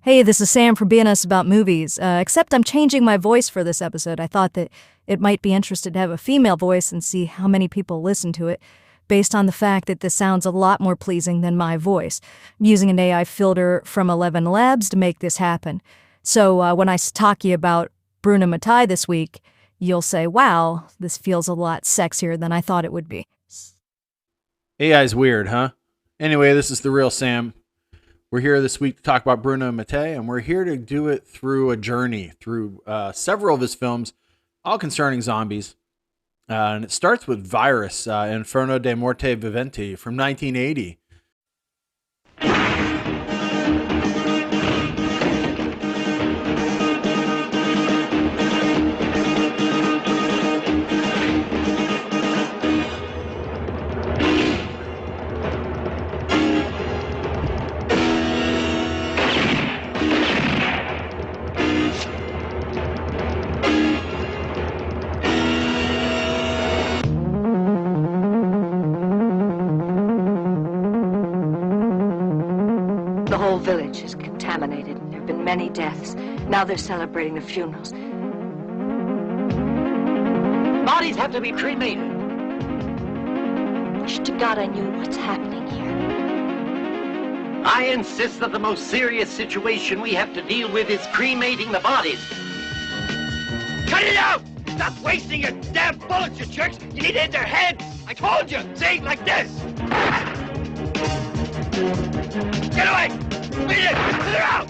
Hey, this is Sam from BNS About Movies, except I'm changing my voice for this episode. I thought that it might be interesting to have a female voice and see how many people listen to it, based on the fact that this sounds a lot more pleasing than my voice. I'm using an AI filter from 11 Labs to make this happen. So when I talk to you about Bruno Mattei this week, you'll say, wow, this feels a lot sexier than I thought it would be. AI's weird, huh? Anyway, this is The Real Sam. We're here this week to talk about Bruno Mattei, and we're here to do it through a journey, through several of his films, all concerning zombies. And it starts with Virus, Inferno dei morti viventi from 1980. The whole village is contaminated. There have been many deaths. Now they're celebrating the funerals. Bodies have to be cremated. Wish to God I knew what's happening here. I insist that the most serious situation we have to deal with is cremating the bodies. Cut it out! Stop wasting your damn bullets, you jerks! You need to hit their heads! I told you! See? Like this! Get away! Beat it! Clear out!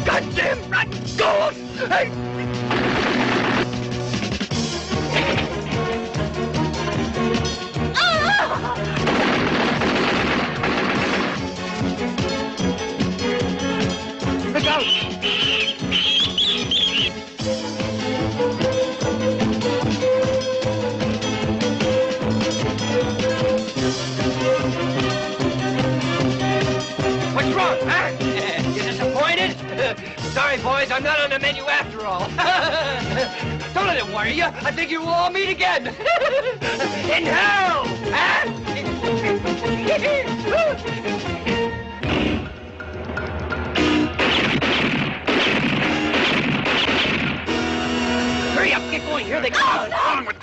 Goddamn rat gold! Hey! Look out! What's wrong, huh? You disappointed? Sorry, boys, I'm not on the menu after all. Don't let it worry you. I think you will all meet again. In hell! Huh? Hurry up, get going. Here they come. On with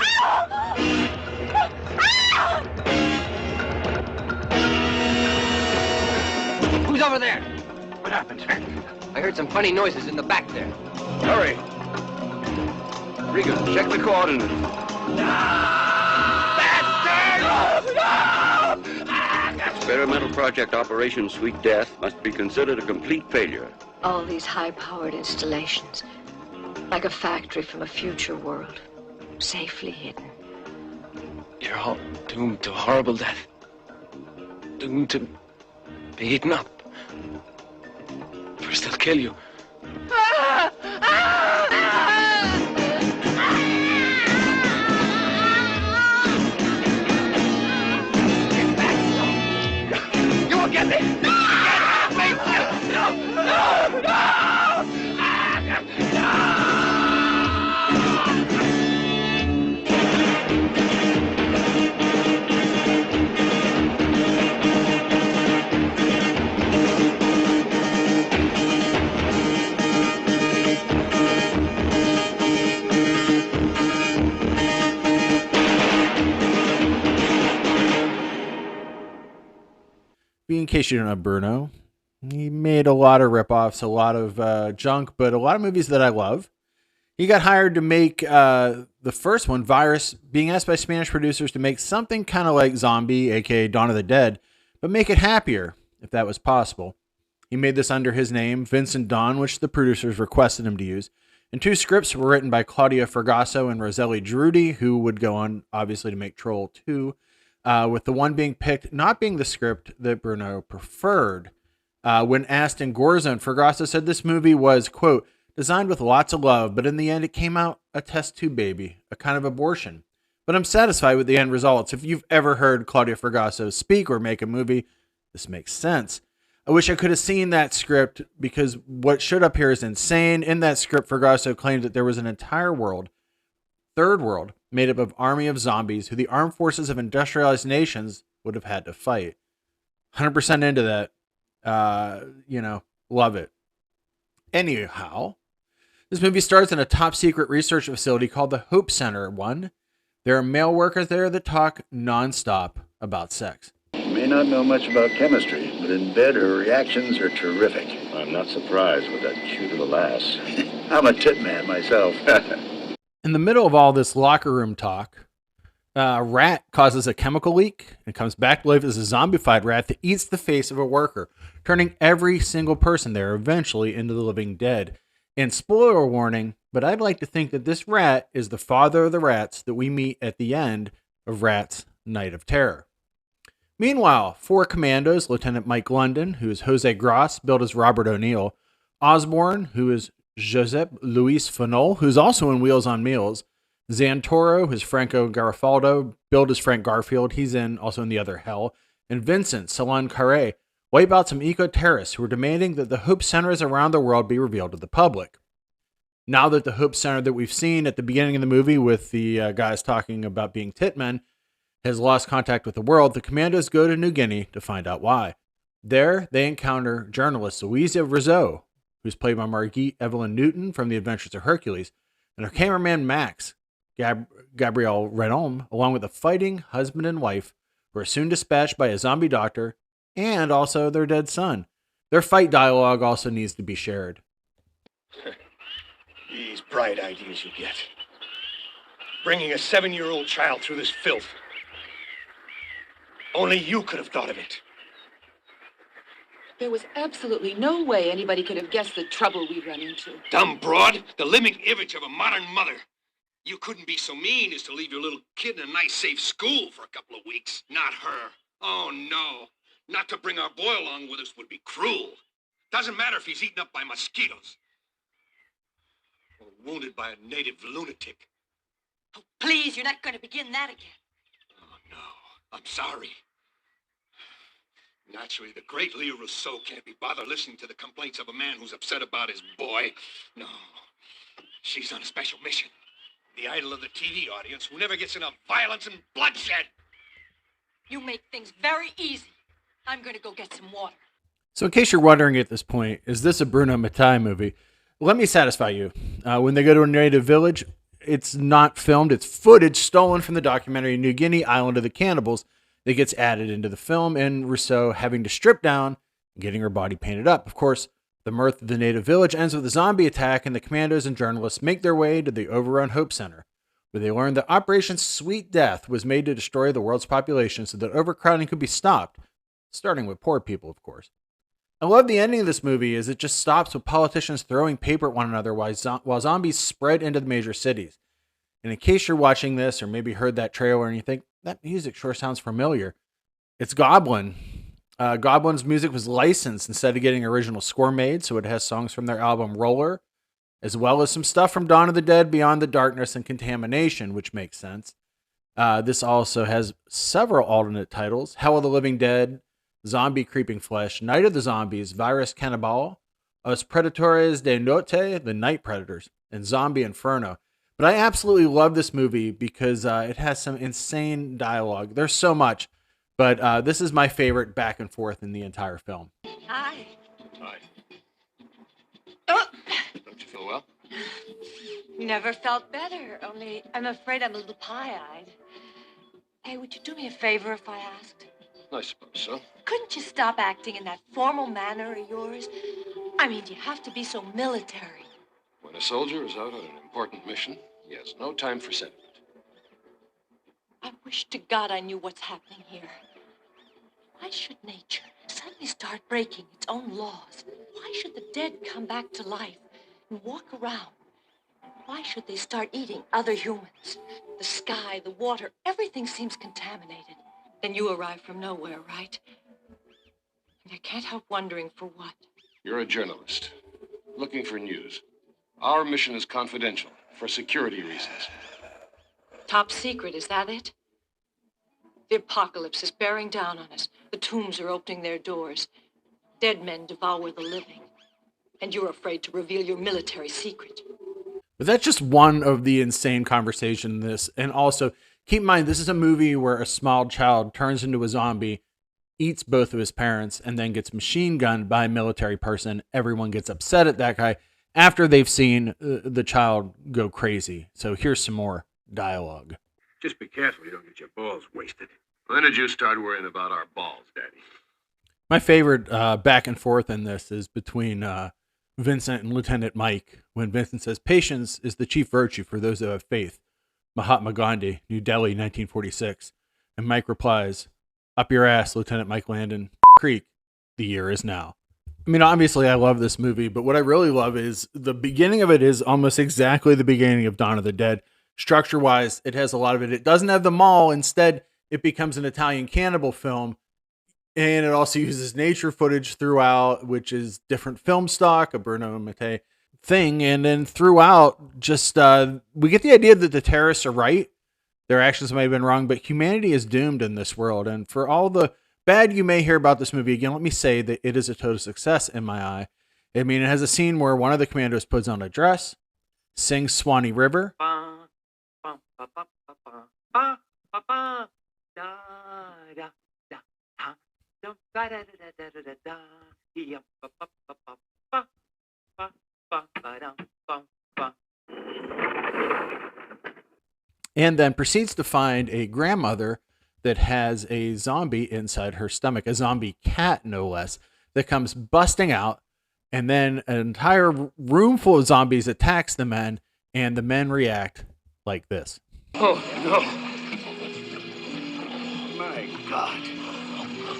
Who's over there? What happened? I heard some funny noises in the back there. Hurry. Regan, check the coordinates. Experimental project Operation Sweet Death must be considered a complete failure. All these high-powered installations, like a factory from a future world, safely hidden. You're all doomed to a horrible death. Doomed to be eaten up. First they'll kill you. You won't get me! Get off me! No! No! No! In case you don't know Bruno, he made a lot of ripoffs, a lot of junk, but a lot of movies that I love. He got hired to make the first one, Virus, being asked by Spanish producers to make something kind of like Zombie, aka Dawn of the Dead, but make it happier, if that was possible. He made this under his name, Vincent Dawn, which the producers requested him to use. And two scripts were written by Claudio Fragasso and Rosella Drudi, who would go on, obviously, to make Troll 2. with the one being picked not being the script that Bruno preferred. When asked in Gore Zone, Fragasso said this movie was, quote, designed with lots of love, but in the end it came out a test tube baby, a kind of abortion. But I'm satisfied with the end results. If you've ever heard Claudio Fragasso speak or make a movie, this makes sense. I wish I could have seen that script because what showed up here is insane. In that script, Fragasso claimed that there was an entire world, third world, made up of army of zombies who the armed forces of industrialized nations would have had to fight. 100% into that. Love it. Anyhow, this movie starts in a top secret research facility called the Hope Center 1. There are male workers there that talk nonstop about sex. You may not know much about chemistry, but in bed her reactions are terrific. I'm not surprised with that cute little ass. I'm a tit man myself. In the middle of all this locker room talk, a rat causes a chemical leak and comes back to life as a zombified rat that eats the face of a worker, turning every single person there eventually into the living dead. And spoiler warning, but I'd like to think that this rat is the father of the rats that we meet at the end of Rat's Night of Terror. Meanwhile, 4 commandos, Lieutenant Mike London, who is Jose Gross, billed as Robert O'Neill, Osborne, who is Josep Luis Fanol, who's also in Wheels on Meals, Zantoro, who's Franco Garofaldo, billed as Frank Garfield, he's also in The Other Hell, and Vincent Salon Carré wipe out some eco-terrorists who are demanding that the Hope Centers around the world be revealed to the public. Now that the Hope Center that we've seen at the beginning of the movie with the guys talking about being titmen has lost contact with the world, the commandos go to New Guinea to find out why. There, they encounter journalist Louisa Rizzo, who's played by Margit Evelyn Newton from The Adventures of Hercules, and her cameraman Max, Gabriel Renome, along with a fighting husband and wife, who are soon dispatched by a zombie doctor and also their dead son. Their fight dialogue also needs to be shared. These bright ideas you get. Bringing a 7-year-old child through this filth. Only you could have thought of it. There was absolutely no way anybody could have guessed the trouble we run into. Dumb broad, the living image of a modern mother. You couldn't be so mean as to leave your little kid in a nice, safe school for a couple of weeks. Not her. Oh, no. Not to bring our boy along with us would be cruel. Doesn't matter if he's eaten up by mosquitoes. Or wounded by a native lunatic. Oh, please, you're not going to begin that again. Oh, no. I'm sorry. Naturally, the great Leo Rousseau can't be bothered listening to the complaints of a man who's upset about his boy. No. She's on a special mission. The idol of the TV audience who never gets enough violence and bloodshed. You make things very easy. I'm going to go get some water. So in case you're wondering at this point, is this a Bruno Mattei movie? Let me satisfy you. When they go to a native village, it's not filmed. It's footage stolen from the documentary New Guinea, Island of the Cannibals, that gets added into the film, and Rousseau having to strip down and getting her body painted up. Of course, the mirth of the native village ends with a zombie attack, and the commandos and journalists make their way to the overrun Hope Center, where they learn that Operation Sweet Death was made to destroy the world's population so that overcrowding could be stopped, starting with poor people, of course. I love the ending of this movie as it just stops with politicians throwing paper at one another while zombies spread into the major cities. And in case you're watching this or maybe heard that trailer and you think, that music sure sounds familiar, it's Goblin. Goblin's music was licensed instead of getting original score made, so it has songs from their album Roller, as well as some stuff from Dawn of the Dead, Beyond the Darkness, and Contamination, which makes sense. This also has several alternate titles: Hell of the Living Dead, Zombie Creeping Flesh, Night of the Zombies, Virus Cannibal, Os Predadores de Noche, The Night Predators, and Zombie Inferno. But I absolutely love this movie because it has some insane dialogue. There's so much, but this is my favorite back and forth in the entire film. Hi. Hi. Oh. Don't you feel well? Never felt better, only I'm afraid I'm a little pie-eyed. Hey, would you do me a favor if I asked? I suppose so. Couldn't you stop acting in that formal manner of yours? I mean, you have to be so military. When a soldier is out on an important mission, he has no time for sentiment. I wish to God I knew what's happening here. Why should nature suddenly start breaking its own laws? Why should the dead come back to life and walk around? Why should they start eating other humans? The sky, the water, everything seems contaminated. Then you arrived from nowhere, right? And I can't help wondering for what. You're a journalist, looking for news. Our mission is confidential, for security reasons. Top secret, is that it? The apocalypse is bearing down on us. The tombs are opening their doors. Dead men devour the living. And you're afraid to reveal your military secret. But that's just one of the insane conversation in this. And also, keep in mind, this is a movie where a small child turns into a zombie, eats both of his parents, and then gets machine gunned by a military person. Everyone gets upset at that guy after they've seen the child go crazy. So here's some more dialogue. Just be careful you don't get your balls wasted. When did you start worrying about our balls, Daddy? My favorite back and forth in this is between Vincent and Lieutenant Mike, when Vincent says, "Patience is the chief virtue for those who have faith." Mahatma Gandhi, New Delhi, 1946. And Mike replies, "Up your ass, Lieutenant Mike Landon. Creek, the year is now." I mean, obviously I love this movie, but what I really love is the beginning of it is almost exactly the beginning of Dawn of the Dead. Structure-wise, it has a lot of it. It doesn't have the mall. Instead, it becomes an Italian cannibal film. And it also uses nature footage throughout, which is different film stock, a Bruno Mattei thing. And then throughout, just we get the idea that the terrorists are right. Their actions may have been wrong, but humanity is doomed in this world. And for all the bad you may hear about this movie, again, let me say that it is a total success in my eye. I mean, it has a scene where one of the commandos puts on a dress, sings Swanee River. And then proceeds to find a grandmother that has a zombie inside her stomach, a zombie cat, no less, that comes busting out. And then an entire room full of zombies attacks the men, and the men react like this. Oh, no. My God.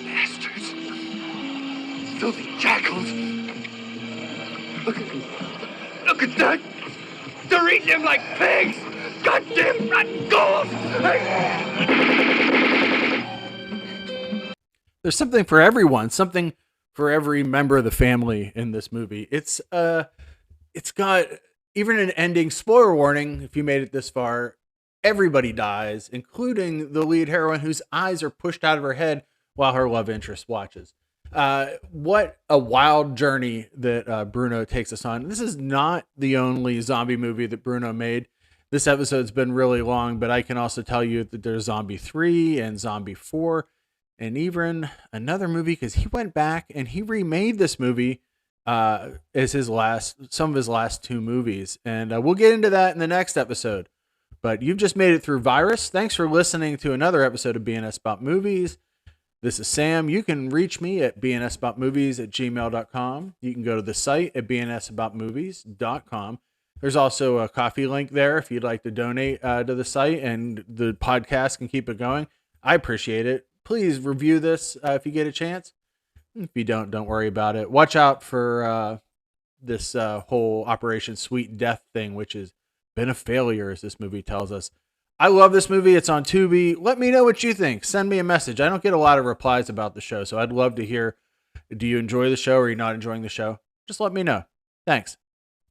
Bastards. Filthy jackals. Look at that. They're eating him like pigs. Goddamn rotten ghouls. There's something for everyone, something for every member of the family in this movie. It's got even an ending, spoiler warning if you made it this far, everybody dies, including the lead heroine whose eyes are pushed out of her head while her love interest watches. What a wild journey that Bruno takes us on. This is not the only zombie movie that Bruno made. This episode's been really long, but I can also tell you that there's Zombie 3 and Zombie 4 and even another movie, because he went back and he remade this movie as some of his last two movies. And we'll get into that in the next episode. But you've just made it through Virus. Thanks for listening to another episode of BNS About Movies. This is Sam. You can reach me at bnsaboutmovies@gmail.com. You can go to the site at bnsaboutmovies.com. There's also a coffee link there if you'd like to donate to the site, and the podcast can keep it going. I appreciate it. Please review this if you get a chance. If you don't worry about it. Watch out for this whole Operation Sweet Death thing, which has been a failure, as this movie tells us. I love this movie. It's on Tubi. Let me know what you think. Send me a message. I don't get a lot of replies about the show, so I'd love to hear, do you enjoy the show or are you not enjoying the show? Just let me know. Thanks.